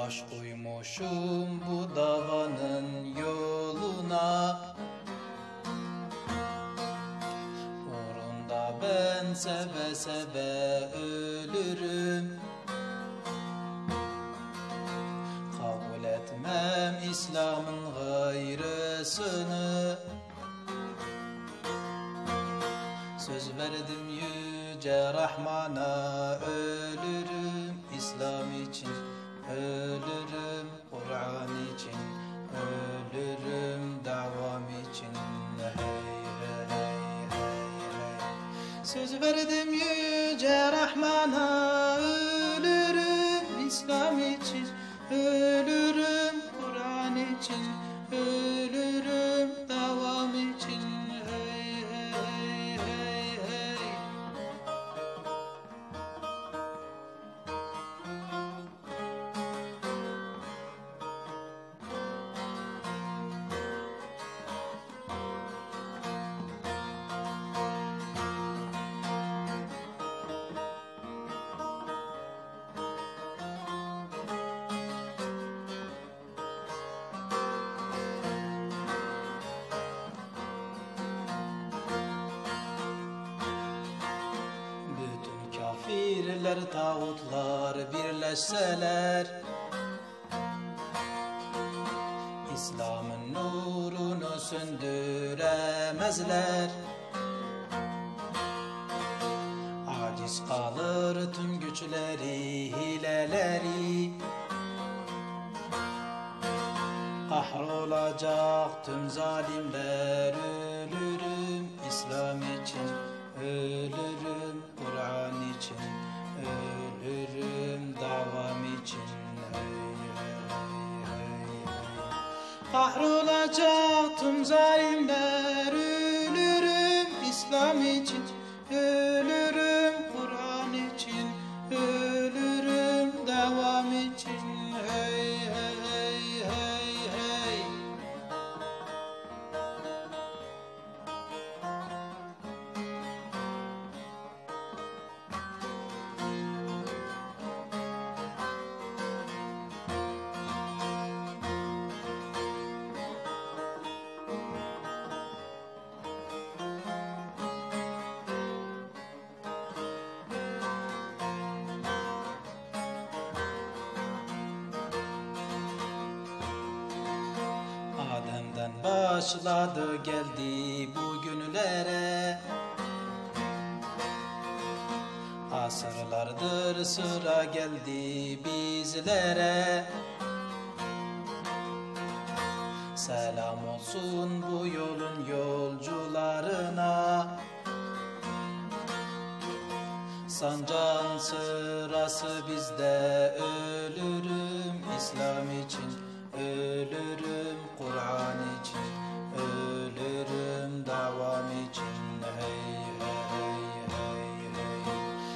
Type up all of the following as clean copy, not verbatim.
Baş koymuşum bu davanın yoluna, uğrunda ben seve seve ölürüm. Kabul etmem İslam'ın gayrısını. Söz verdim yüce Rahman'a, ölürüm İslam için, ölürüm Kur'an için, ölürüm davam için. Hey hey hey hey. Söz verdim yüce Rahman'a, ölürüm İslam için, ölürüm Kur'an için, ölürüm davam için. Hey hey hey hey. Bütün kafirler, tağutlar birleşseler, İslam'ın nurunu söndüremezler. Aciz kalır tüm güçleri, hileleri, kahrolacak tüm zalimler. Ölürüm İslam için, ölürüm Kur'an için, ölürüm davam için. Hey hey hey hey. Kahrolacak tüm zalimler. Ölürüm İslam için, ölürüm Kur'an için, ölürüm davam için. Hey hey hey hey hey. Adem'den başladı geldi bugünlere, asırlardır sıra geldi bizlere. Selam olsun bu yolun yolcularına, sancağın sırası bizde. Ölürüm İslam için, ölürüm Kur'an için, ölürüm davam için. Hey hey hey hey.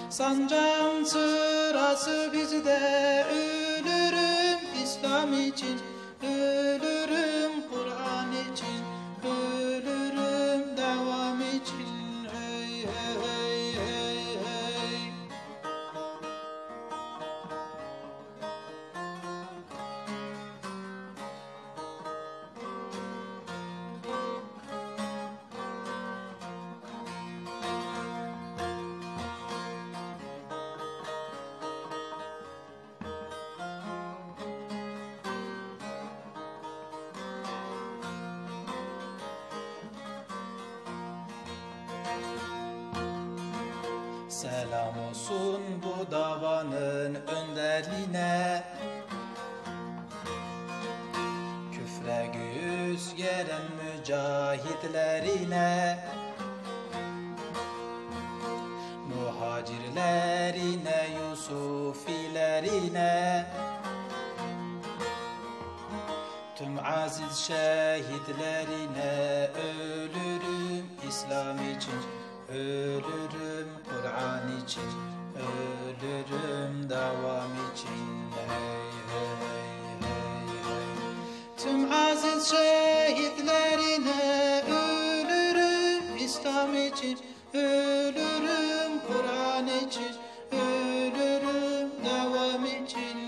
Sancağın sırası bizde. Ölürüm İslam için, ölürüm Kur'an için, ölürüm davam için. Hey hey hey hey hey. Selam olsun bu davanın önderliğine, küfre göğüs geren mücahitlerine, muhacirlerine, Yusufilerine, tüm aziz şehitlerine. Ölürüm İslam için, ölürüm Kur'an için, ölürüm davam için. Hey hey hey hey. Tüm aziz şehitlerine. Ölürüm İslam için, ölürüm Kur'an için, ölürüm davam için.